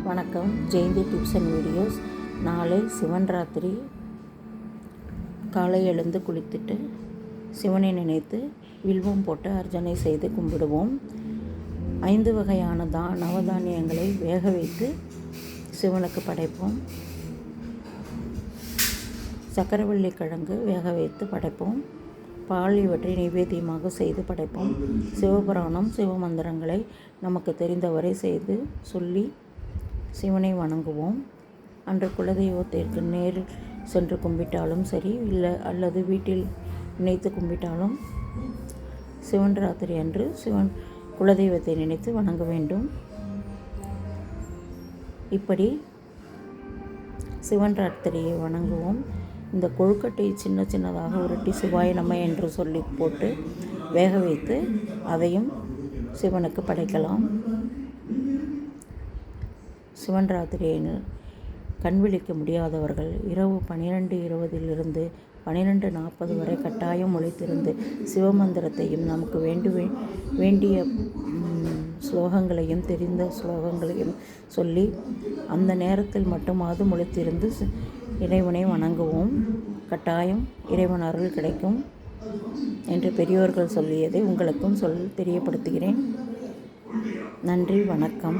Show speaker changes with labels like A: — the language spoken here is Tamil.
A: வணக்கம். Jayanthi tips and videos. நாளை சிவன் ராத்திரி. காலை எழுந்து குளித்துட்டு சிவனை நினைத்து வில்வம் போட்டு அர்ச்சனை செய்து கும்பிடுவோம். 5 வகையான நவதானியங்களை வேக வைத்து சிவனுக்கு படைப்போம். சக்கரவள்ளி கிழங்கு வேக வைத்து படைப்போம். பால் இவற்றை நைவேத்தியமாக செய்து படைப்போம். சிவபுராணம் சிவமந்திரங்களை நமக்கு தெரிந்தவரை செய்து சொல்லி சிவனை வணங்குவோம். அன்று குலதெய்வத்திற்கு நேரில் சென்று கும்பிட்டாலும் சரி, அல்லது வீட்டில் நினைத்து கும்பிட்டாலும் சிவன் ராத்திரி அன்று குலதெய்வத்தை நினைத்து வணங்க வேண்டும். இப்படி சிவன் ராத்திரியை வணங்குவோம். இந்த கொழுக்கட்டை சின்ன சின்னதாக உருட்டி சிவாய நம என்று சொல்லி போட்டு வேக வைத்து அதையும் சிவனுக்கு படைக்கலாம். சிவன் ராத்திரியை கண் விழிக்க முடியாதவர்கள் இரவு 12:20 12:40 வரை கட்டாயம் முளைத்திருந்து சிவமந்திரத்தையும் நமக்கு வேண்டிய ஸ்லோகங்களையும் தெரிந்த ஸ்லோகங்களையும் சொல்லி அந்த நேரத்தில் மட்டுமாவது முளைத்திருந்து இறைவனை வணங்குவோம். கட்டாயம் இறைவன் அருள் கிடைக்கும் என்று பெரியோர்கள் சொல்லியதை உங்களுக்கும் தெரியப்படுத்துகிறேன். நன்றி, வணக்கம்.